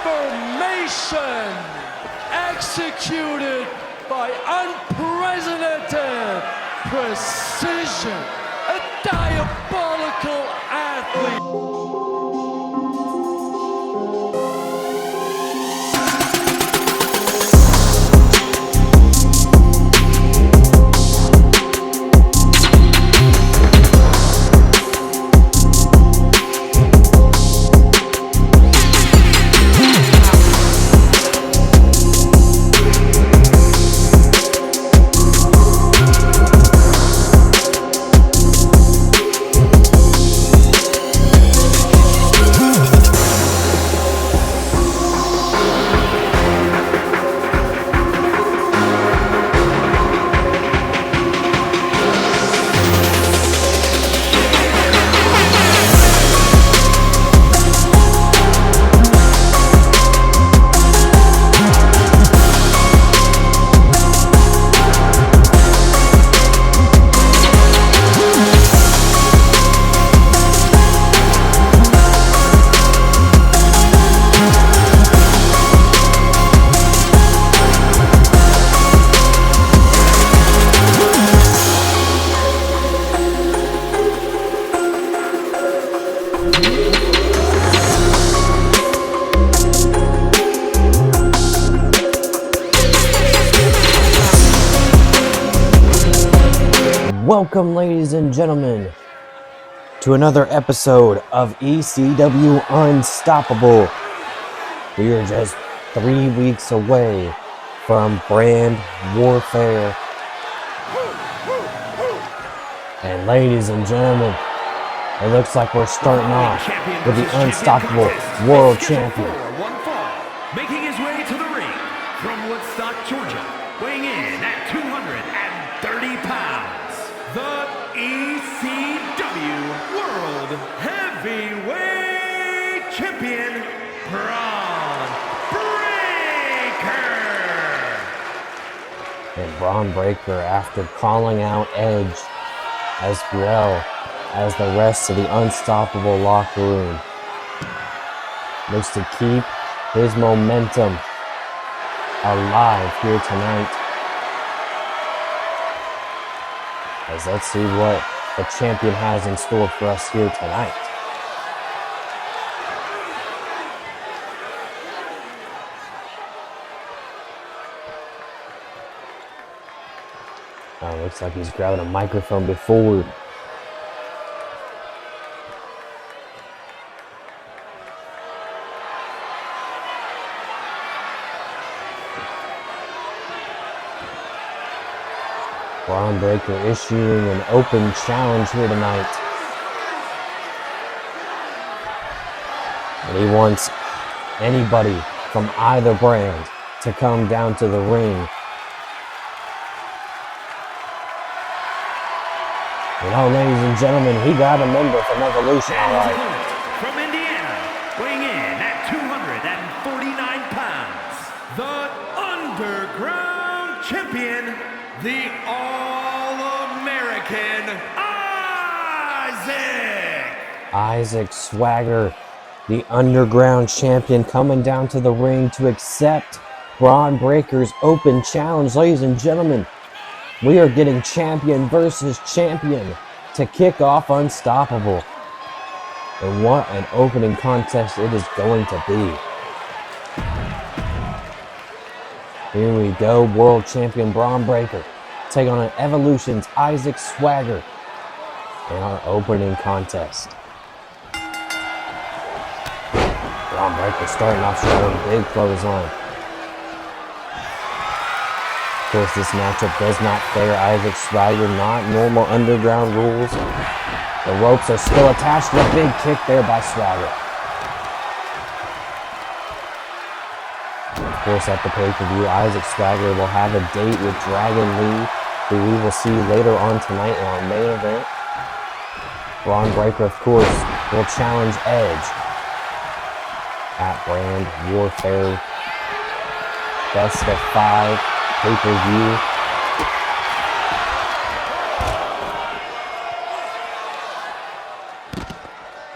transformation executed by unprecedented precision, a diabolical athlete. Welcome, ladies and gentlemen, to another episode of ECW Unstoppable. We are just 3 weeks away from brand warfare. And ladies and gentlemen, it looks like we're starting off with the Unstoppable World Champion. Making his way to the ring from Woodstock, Georgia, weighing in at 230 pounds. The ECW World Heavyweight Champion, Braun Breaker. And Braun Breaker, after calling out Edge, as well as the rest of the Unstoppable locker room, looks to keep his momentum alive here tonight. As let's see what the champion has in store for us here tonight. Looks like he's grabbing a microphone before. Braun Breaker issuing an open challenge here tonight. And he wants anybody from either brand to come down to the ring. You know, ladies and gentlemen, he got a member from Evolution, all right. From Indiana, weighing in at 249 pounds, the Underground Champion, the All-American Isaac Swagger, the Underground Champion, coming down to the ring to accept Braun Breaker's open challenge. Ladies and gentlemen, we are getting champion versus champion to kick off Unstoppable. And what an opening contest it is going to be. Here we go, World Champion Braun Breaker take on an Evolution's Isaac Swagger in our opening contest. Braun Breaker starting off strong, big clothesline. Of course, this matchup does not favor Isaac Swagger, not normal underground rules. The ropes are still attached to a big kick there by Swagger. Of course, at the pay-per-view, Isaac Swagger will have a date with Dragon Lee, who we will see later on tonight in our main event. Braun Breaker, of course, will challenge Edge at Brand Warfare Best of 5 pay-per-view.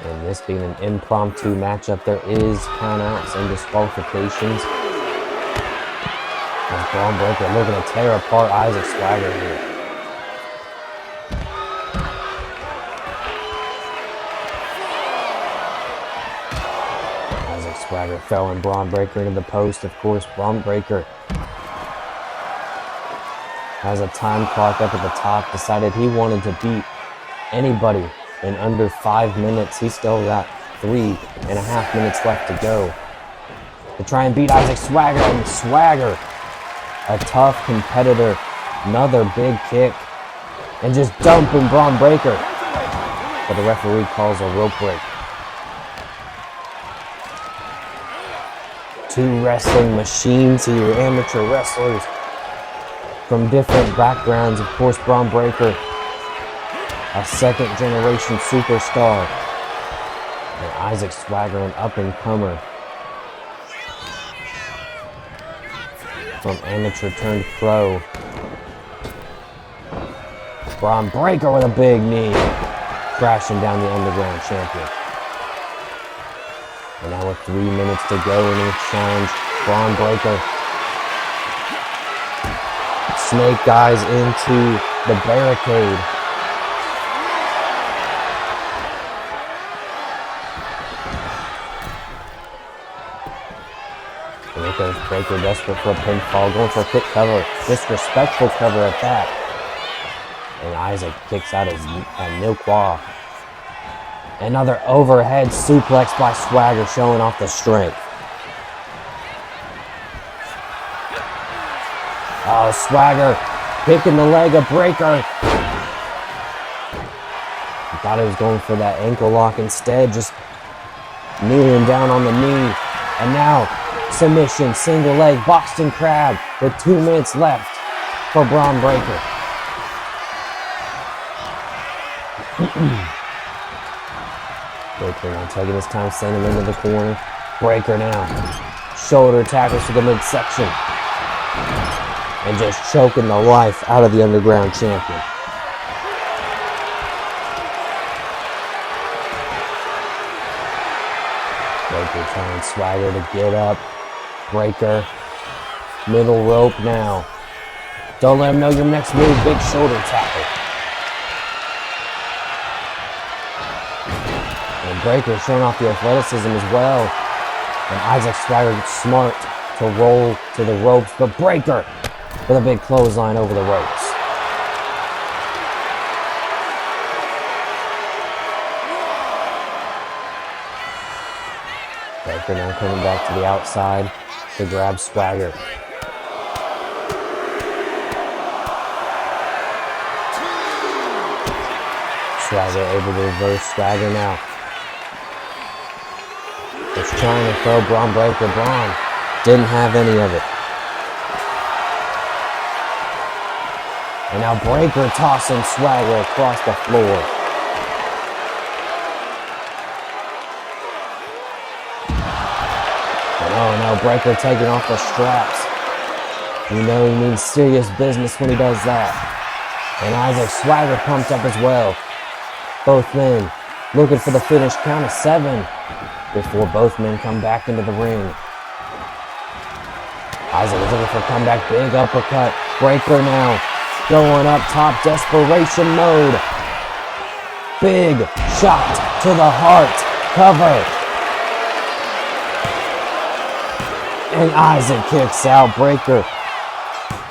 And This being an impromptu matchup, there is countouts and disqualifications. And Braun Breaker looking to tear apart Isaac Swagger here. Isaac Swagger throwing Braun Breaker into the post. Of course, Braun Breaker has a time clock up at the top, decided he wanted to beat anybody in under 5 minutes. He's still got 3.5 minutes left to go to try and beat Isaac Swagger. And Swagger, a tough competitor, another big kick, and just dumping Braun Breaker. But the referee calls a rope break. Two wrestling machines here, amateur wrestlers from different backgrounds. Of course, Braun Breaker, a second-generation superstar, and Isaac Swagger, an up-and-comer from amateur turned pro. Braun Breaker with a big knee, crashing down the Underground champion. And now with 3 minutes to go in each challenge, Braun Breaker snake eyes into the barricade. And look at Breaker desperate for a pinfall, going for a quick cover, disrespectful cover at that. And Isaac kicks out his Milquois. Another overhead suplex by Swagger, showing off the strength. Oh, Swagger picking the leg of Breaker. He thought he was going for that ankle lock, instead just kneeling down on the knee. And now submission, single leg, Boston Crab with 2 minutes left for Braun Breaker. Breaker now taking his time, sending him into the corner. Breaker now. Shoulder tackles to the midsection. And just choking the life out of the Underground champion. Breaker trying Swagger to get up. Breaker. Middle rope now. Don't let him know your next move. Big shoulder tackle. And Breaker showing off the athleticism as well. And Isaac Swagger smart to roll to the ropes. But Breaker with a big clothesline over the ropes. Breaker now coming back to the outside to grab Swagger. Swagger able to reverse Swagger now. Just trying to throw Braun Breaker. Braun didn't have any of it. And now Breaker tossing Swagger across the floor. And oh no, Breaker taking off the straps. You know he means serious business when he does that. And Isaac Swagger pumped up as well. Both men looking for the finish, count of 7 before both men come back into the ring. Isaac is looking for a comeback, big uppercut. Breaker now going up top, desperation mode. Big shot to the heart, cover. And Isaac kicks out. Breaker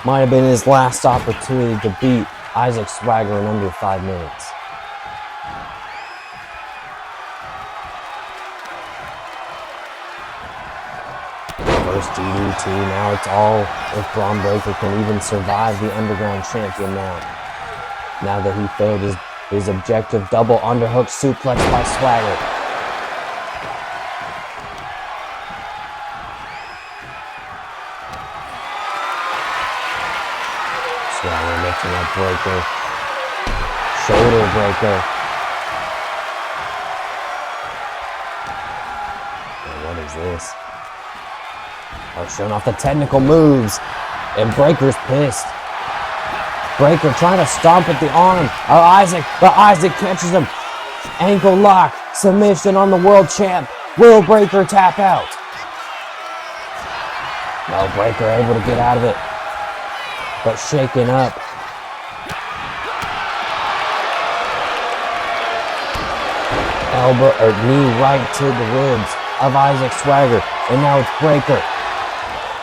might have been his last opportunity to beat Isaac Swagger in under 5 minutes. First DDT, now it's all if Braun Breaker can even survive the Underground champion now. Now that he failed his objective, double underhook suplex by Swagger. Swagger lifting up Breaker. Shoulder breaker. And what is this? Oh, showing off the technical moves. And Breaker's pissed. Breaker trying to stomp at the arm of Isaac, but Isaac catches him. Ankle lock. Submission on the world champ. Will Breaker tap out? No, Breaker able to get out of it, but shaken up. Elbow or knee right to the ribs of Isaac Swagger, and now it's Breaker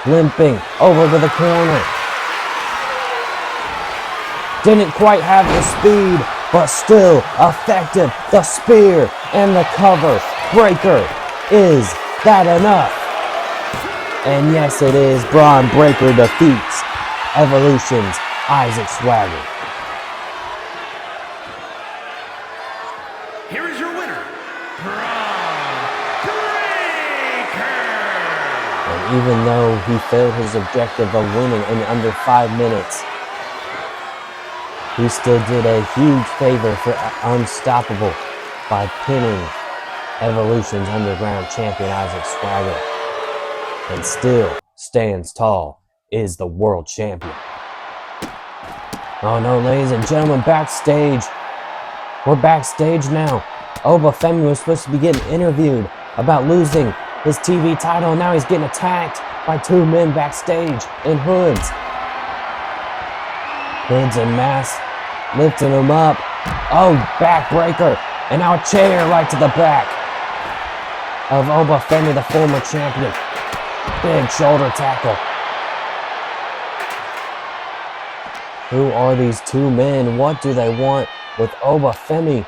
limping over to the corner. Didn't quite have the speed, but still effective. The spear and the cover. Breaker, is that enough? And yes, it is. Braun Breaker defeats Evolution's Isaac Swagger. Here is your winner, Braun Breaker. And even though he failed his objective of winning in under 5 minutes, he still did a huge favor for Unstoppable by pinning Evolution's Underground champion Isaac Swagger, and still stands tall, is the world champion. Oh no, ladies and gentlemen, backstage. We're backstage now. Obafemi was supposed to be getting interviewed about losing his TV title, and now he's getting attacked by 2 men backstage in hoods. Hoods and masks, lifting him up. Oh, backbreaker, and now a chair right to the back of Obafemi, the former champion. Big shoulder tackle. Who are these 2 men? What do they want with Obafemi?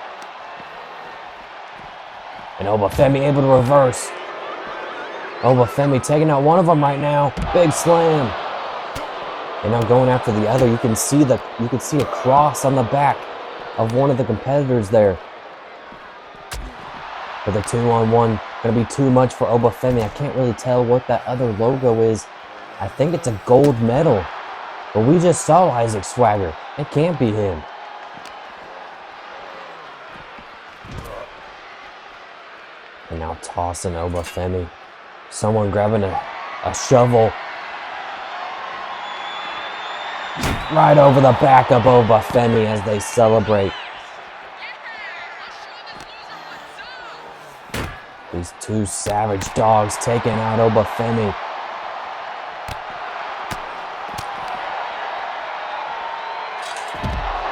And Obafemi able to reverse. Obafemi taking out one of them right now. Big slam. And now going after the other. You can see a cross on the back of one of the competitors there. But the 2-on-1 gonna be too much for Obafemi. I can't really tell what that other logo is. I think it's a gold medal. But we just saw Isaac Swagger. It can't be him. And now tossing Obafemi. Someone grabbing a shovel. Right over the back of Obafemi as they celebrate. These 2 savage dogs taking out Obafemi.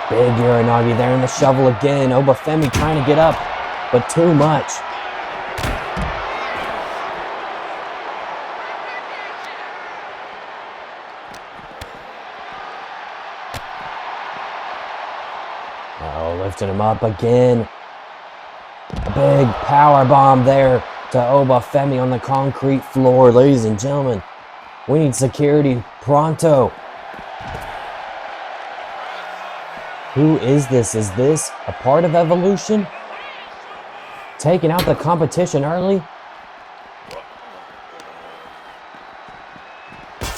Big Uranagi there in the shovel again. Obafemi trying to get up, but too much. Lifting him up again. A big power bomb there to Obafemi on the concrete floor. Ladies and gentlemen, we need security pronto. Who is this? Is this a part of Evolution? Taking out the competition early?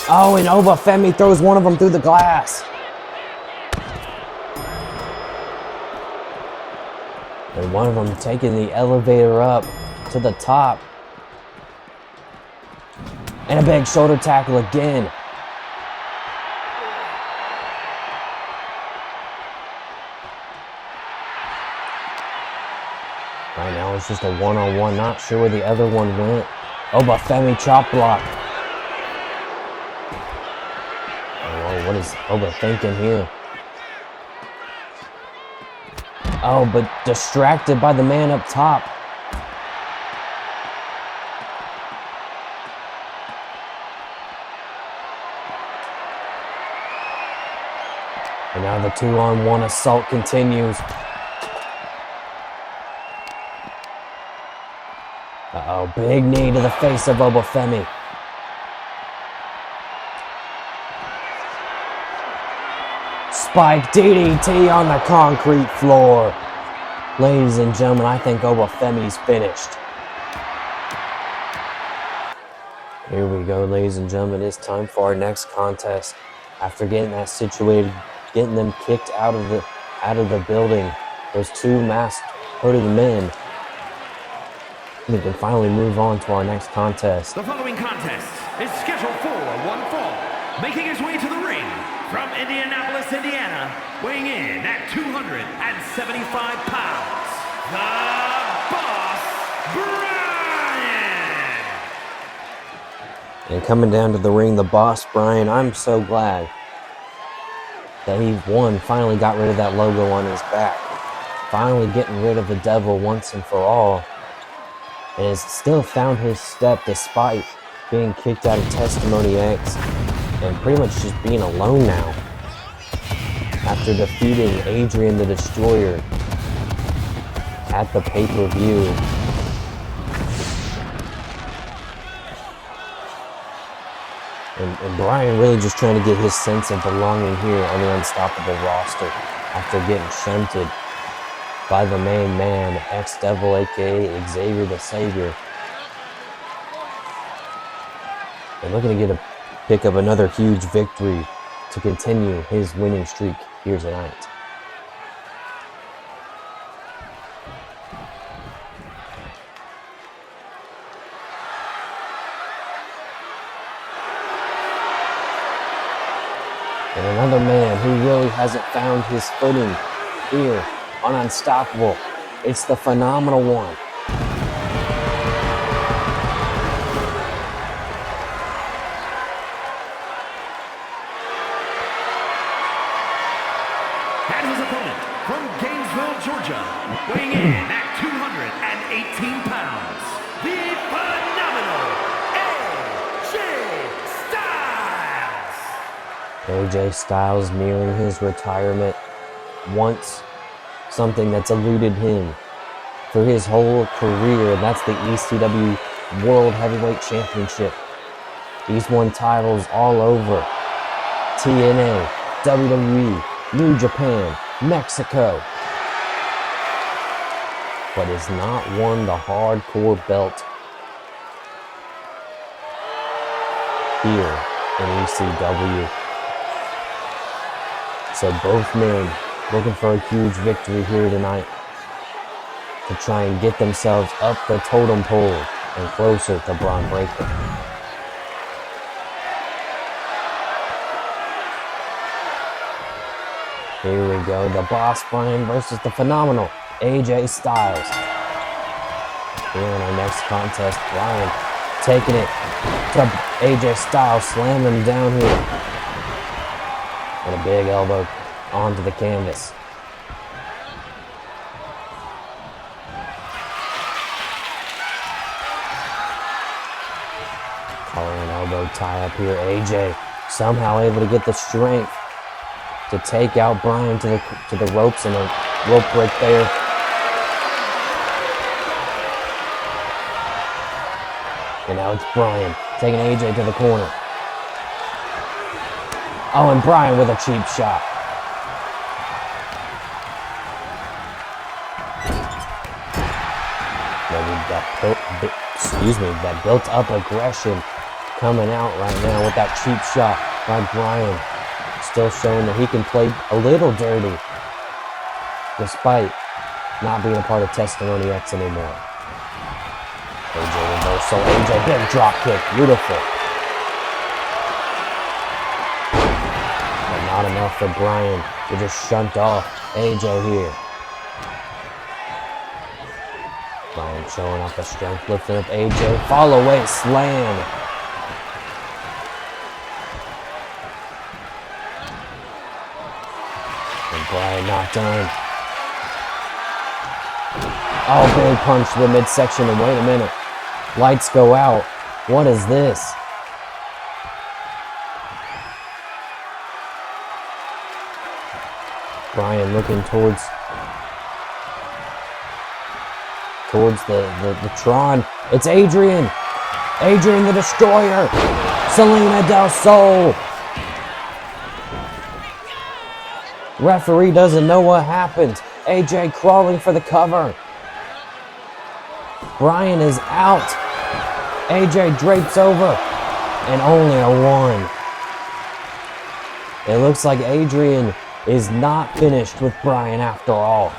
Oh, and Obafemi throws one of them through the glass. And one of them taking the elevator up to the top. And a big shoulder tackle again. Right now it's just a one-on-one. Not sure where the other one went. Obafemi chop block. Oh, what is Oba thinking here? Oh, but distracted by the man up top. And now the 2-on-1 assault continues. Uh-oh, big knee to the face of Obafemi. Spike DDT on the concrete floor. Ladies and gentlemen, I think Obafemi's finished. Here we go, ladies and gentlemen. It's time for our next contest. After getting that situated, getting them kicked out of the building, those 2 masked hooded men, we can finally move on to our next contest. The following contest is scheduled for one fall. Making his way to the ring from Indianapolis, Indiana, weighing in at 275 pounds, the Boss Brian. And coming down to the ring, the Boss Brian, I'm so glad that he, finally got rid of that logo on his back. Finally getting rid of the devil once and for all. And has still found his step despite being kicked out of Testimony X and pretty much just being alone now. After defeating Adrian the Destroyer at the pay-per-view. And Brian really just trying to get his sense of belonging here on the Unstoppable roster after getting shunted by the main man, X-Devil, aka Xavier the Savior. And looking to pick up another huge victory to continue his winning streak here tonight. And another man who really hasn't found his footing here on Unstoppable. It's the Phenomenal One. And his opponent from Gainesville, Georgia, weighing in at 218 pounds, the phenomenal AJ Styles. AJ Styles nearing his retirement once, something that's eluded him for his whole career, and that's the ECW World Heavyweight Championship. He's won titles all over TNA, WWE, New Japan, Mexico, but has not won the hardcore belt here in ECW. So both men looking for a huge victory here tonight to try and get themselves up the totem pole and closer to Braun Breaker. Here we go, the Boss Brian versus the phenomenal AJ Styles. Here in our next contest, Brian taking it to AJ Styles, slamming him down here. And a big elbow onto the canvas. Collar and elbow tie up here. AJ somehow able to get the strength to take out Brian to the ropes, and a rope break there. And now it's Brian taking AJ to the corner. Oh, and Brian with a cheap shot. Maybe that built up aggression coming out right now with that cheap shot by Brian. Still showing that he can play a little dirty despite not being a part of Testimony X anymore. AJ reversal, AJ big drop kick, beautiful. But not enough for Brian to just shunt off AJ here. Brian showing off the strength, lifting up AJ, fall away slam. And Brian not done. Oh, big punch to the midsection, and wait a minute. Lights go out. What is this? Brian looking towards the Tron. It's Adrian. Adrian the Destroyer. Selena Del Sol. Referee doesn't know what happened. AJ crawling for the cover. Brian is out. AJ drapes over. And only a 1. It looks like Adrian is not finished with Brian after all.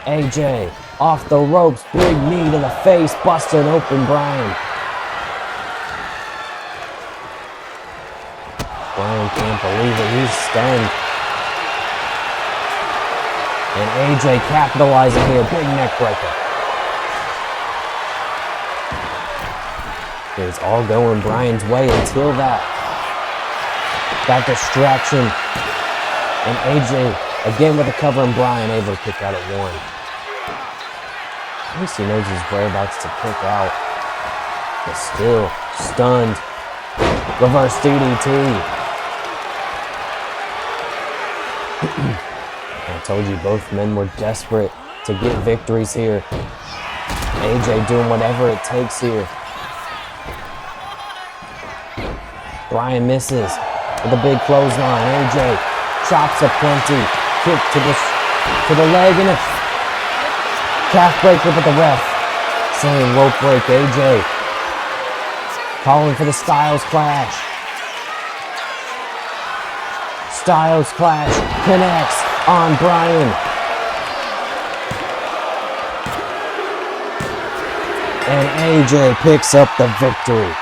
AJ off the ropes. Big knee to the face. Busting open Brian. Brian can't believe it. He's stunned. And AJ capitalizing here, big neck breaker. is all going Bryan's way until that distraction. And AJ again with a cover, and Bryan able to kick out at 1. At least he knows his whereabouts to kick out. But still stunned. Reverse DDT. I told you both men were desperate to get victories here. AJ doing whatever it takes here. Bryan misses with a big clothesline. AJ chops aplenty. Kick to the leg and a calf breaker, but the ref saying rope break. AJ calling for the Styles Clash. Styles Clash connects on Bryan. And AJ picks up the victory.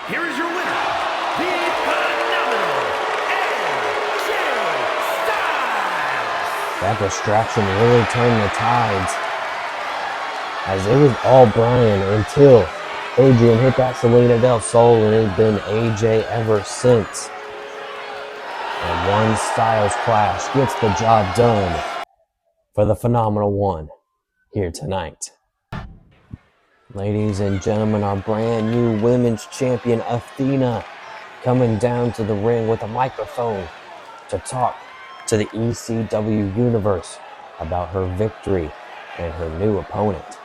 Here is your winner, the phenomenal AJ Styles. That distraction really turned the tides, as it was all Bryan until Adrian hit that Selena del Sol, and it's been AJ ever since. And one Styles Clash gets the job done for the Phenomenal One here tonight. Ladies and gentlemen, our brand new women's champion Athena coming down to the ring with a microphone to talk to the ECW universe about her victory and her new opponent.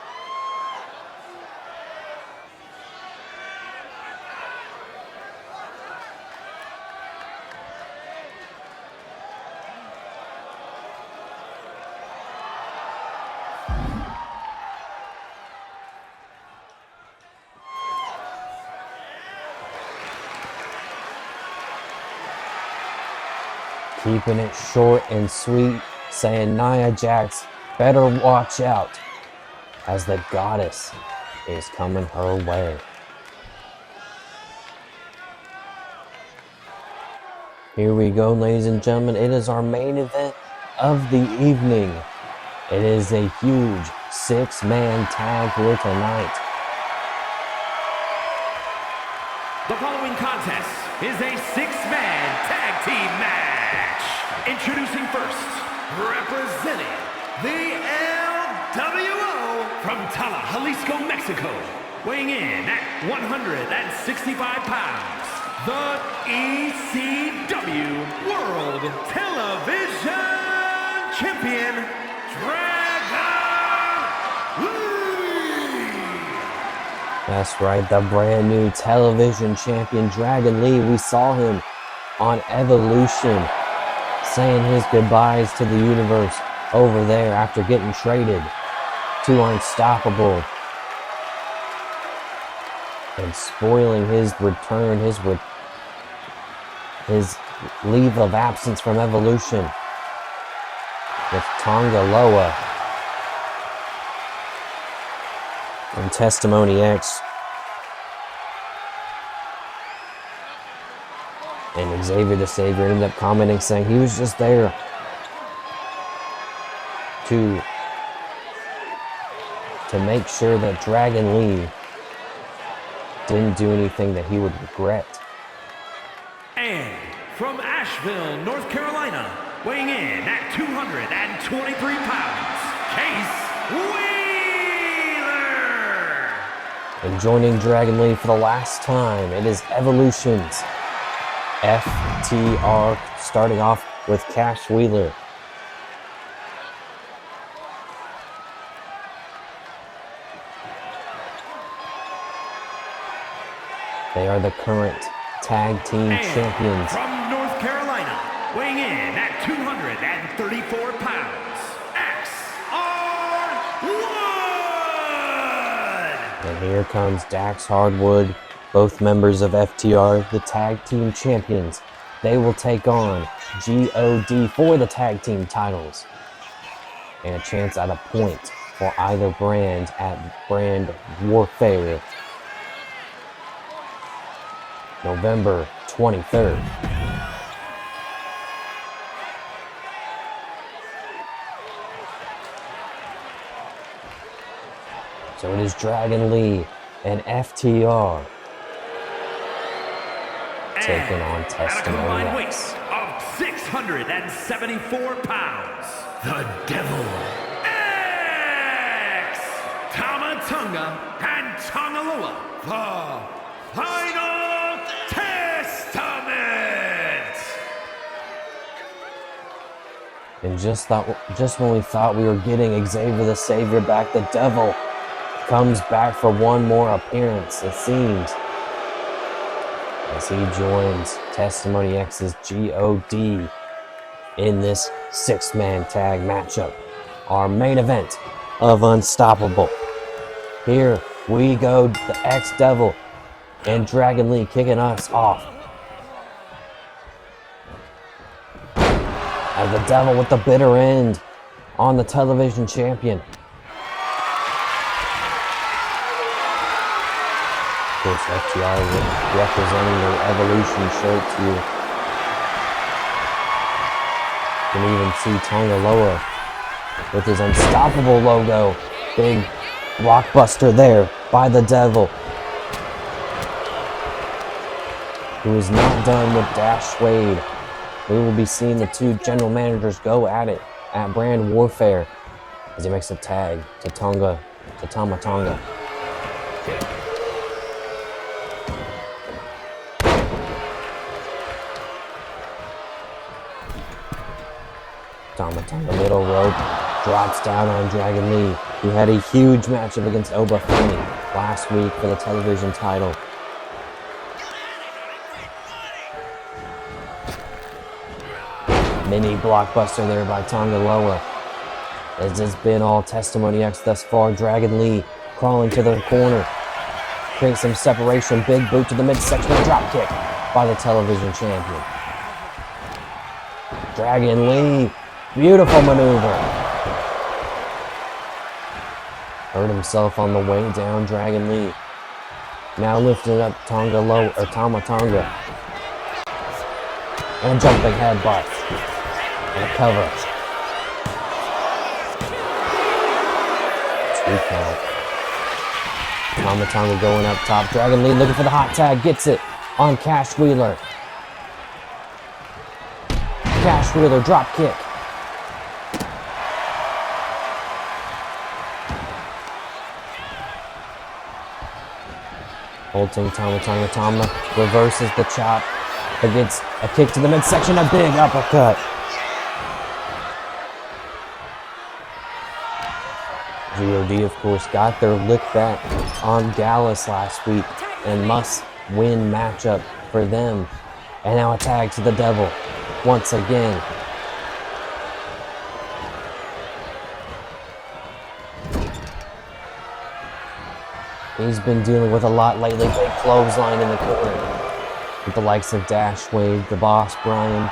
Keeping it short and sweet, saying Nia Jax better watch out, as the goddess is coming her way. Here we go, ladies and gentlemen. It is our main event of the evening. It is a huge 6-man tag here tonight. The following contest is a 6-man tag team match. Introducing first, representing the LWO from Tala, Jalisco, Mexico, weighing in at 165 pounds, the ECW World Television Champion, Dragon Lee! That's right, the brand new television champion Dragon Lee. We saw him on Evolution, saying his goodbyes to the universe over there after getting traded to Unstoppable and spoiling his return, his leave of absence from Evolution with Tonga Loa and Testimony X. And Xavier the Savior ended up commenting saying he was just there to make sure that Dragon Lee didn't do anything that he would regret. And from Asheville, North Carolina, weighing in at 223 pounds, Case Wheeler! And joining Dragon Lee for the last time, it is Evolution's FTR, starting off with Cash Wheeler. They are the current tag team And champions. from North Carolina, weighing in at 234 pounds, XR1! And here comes Dax Hardwood, both members of FTR, the tag team champions. They will take on GOD for the tag team titles and a chance at a point for either brand at Brand Warfare, November 23rd. So it is Dragon Lee and FTR taking on At a Testimony combined weight X. of 674 pounds, the Devil, X, Tama Tonga, and Tongaloa, the Final Testament. And just when we thought we were getting Xavier the Savior back, the Devil comes back for one more appearance, it seems, as he joins Testimony X's G.O.D. in this six-man tag matchup, our main event of Unstoppable. Here we go, the X-Devil and Dragon Lee kicking us off. As the Devil with the bitter end on the television champion. Of course, FTR representing their Evolution shirts here. You can even see Tongaloa with his Unstoppable logo. Big blockbuster there by the Devil, who is not done with Dash Wade. We will be seeing the two general managers go at it at Brand Warfare as he makes a tag to Tama Tonga. Tama Tonga middle rope, drops down on Dragon Lee, who had a huge matchup against Oba Femi last week for the television title. Mini blockbuster there by Tongaloa. As it's been all Testimony X thus far, Dragon Lee crawling to the corner. Creates some separation, big boot to the midsection, a drop kick by the television champion. Dragon Lee, beautiful maneuver. Hurt himself on the way down, Dragon Lee. Now lifting up Tama Tonga. And a jumping headbutt. And a cover. 2 count. Tama Tonga going up top. Dragon Lee looking for the hot tag. Gets it on Cash Wheeler. Cash Wheeler drop kick. Holding Tama reverses the chop. But gets a kick to the midsection. A big uppercut. G.O.D. of course got their lick back on Gallus last week, and must-win matchup for them. And now a tag to the Devil once again. He's been dealing with a lot lately. Big clothesline in the corner with the likes of Dash Wade, the Boss Brian.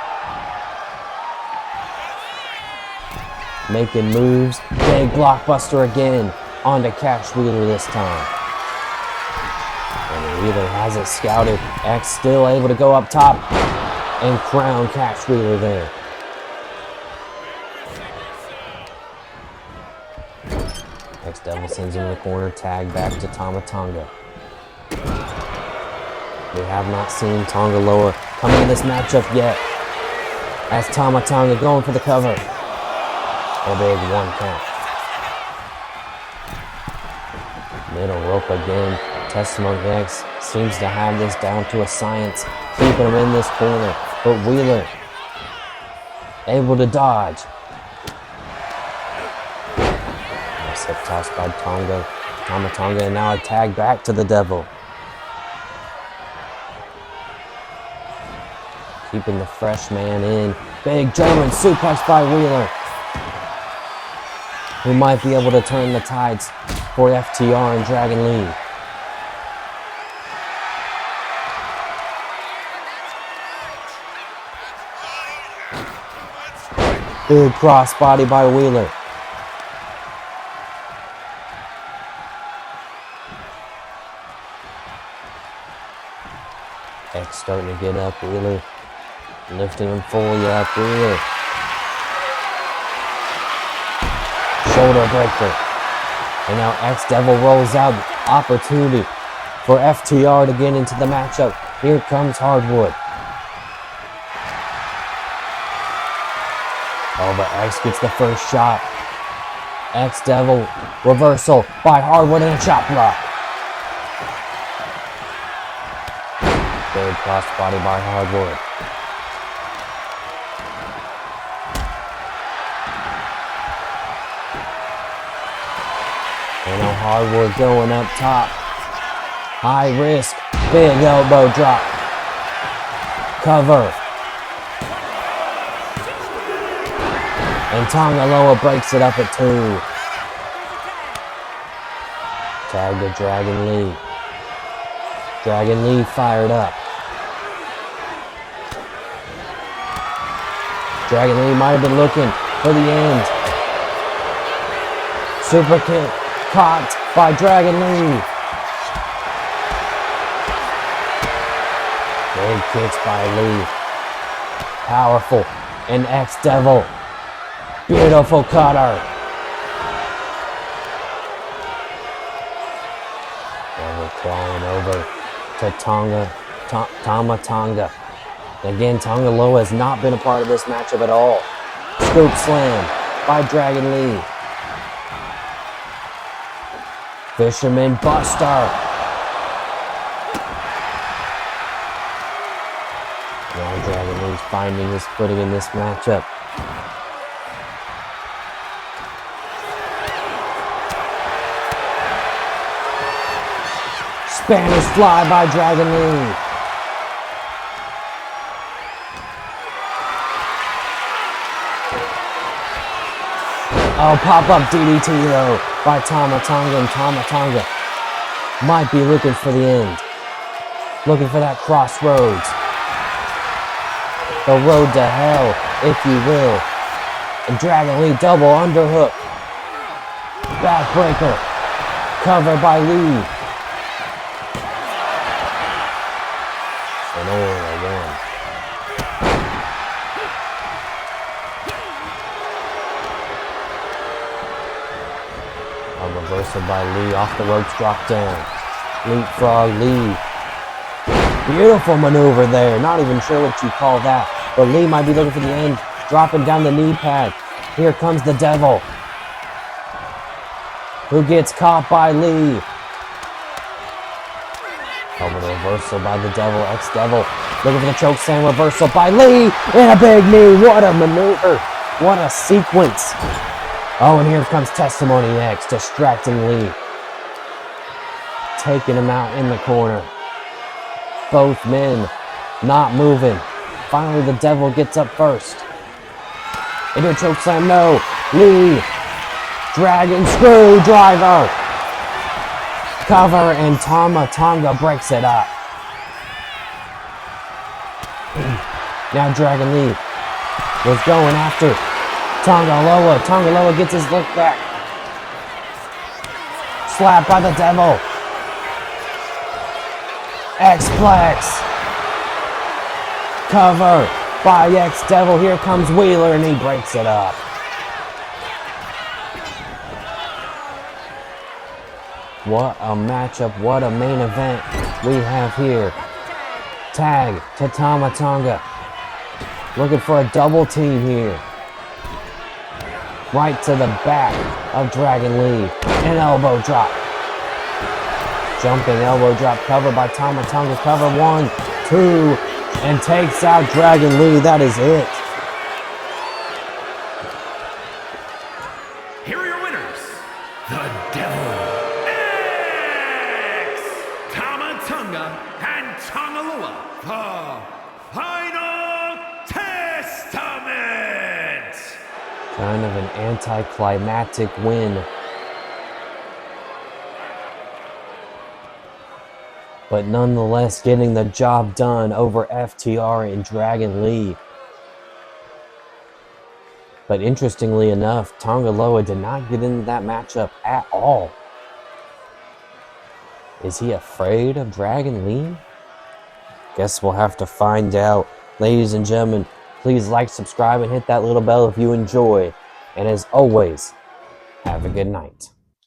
Making moves. Big blockbuster again onto Cash Wheeler this time. And Wheeler has it scouted. X still able to go up top and crown Cash Wheeler there. X-Devil sends him in the corner. Tag back to Tama Tonga. We have not seen Tongaloa come in this matchup yet. As Tama Tonga going for the cover. A big 1 count. Middle rope again. Testimony X seems to have this down to a science, keeping him in this corner. But Wheeler able to dodge. Nice hip toss by Tama Tonga, and now a tag back to the Devil. Keeping the fresh man in. Big German suplex by Wheeler, who might be able to turn the tides for FTR and Dragon Lee. Big crossbody by Wheeler. X starting to get up. Wheeler lifting him fully up. Wheeler. Shoulder breaker. And now X-Devil rolls out. Opportunity for FTR to get into the matchup. Here comes Hardwood. Oh, but X gets the first shot. X-Devil reversal by Hardwood and a chop block. Big crossbody by Hardwood. And now Hardwood going up top. High risk. Big elbow drop. Cover. And Tongaloa breaks it up at 2. Tag to Dragon Lee. Dragon Lee fired up. Dragon Lee might have been looking for the end. Super kick caught by Dragon Lee. Big kicks by Lee. Powerful. And X-Devil. Beautiful cutter. And we're crawling over to Tama Tonga. Again, Tongaloa has not been a part of this matchup at all. Scoop slam by Dragon Lee. Fisherman Buster. Now Dragon Lee's finding his footing in this matchup. Spanish fly by Dragon Lee. Oh, pop-up DDT though by Tama Tonga, and Tama Tonga might be looking for the end. Looking for that crossroads. The road to hell, if you will. And Dragon Lee double underhook. Backbreaker. Covered by Lee. And only one. A reversal by Lee, off the ropes, drop down. Leapfrog Lee. Beautiful maneuver there. Not even sure what you call that. But Lee might be looking for the end. Dropping down the knee pad. Here comes the Devil. Who gets caught by Lee. Oh, the reversal by the Devil, X-Devil. Looking for the choke slam, reversal by Lee. And a big knee. What a maneuver. What a sequence. Oh, and here comes Testimony X, distracting Lee. Taking him out in the corner. Both men not moving. Finally, the Devil gets up first. Into a choke slam, no. Lee. Dragon Screwdriver. Cover, and Tama Tonga breaks it up. Now Dragon Lee was going after Tongaloa. Tongaloa gets his look back. Slap by the Devil. X-Plex. Cover by X-Devil. Here comes Wheeler, and he breaks it up. What a matchup, what a main event we have here. Tag to Tama Tonga. Looking for a double team here. Right to the back of Dragon Lee. An elbow drop. Jumping elbow drop, cover by Tama Tonga. Cover 1, 2, and takes out Dragon Lee. That is it. Here are your winners. The Devil X, Tama Tonga, and Tongaloa. The Final Testament. Kind of an anticlimactic win. But nonetheless getting the job done over FTR and Dragon Lee. But interestingly enough, Tongaloa did not get into that matchup at all. Is he afraid of Dragon Lee? Guess we'll have to find out. Ladies and gentlemen, please like, subscribe, and hit that little bell if you enjoy. And as always, have a good night.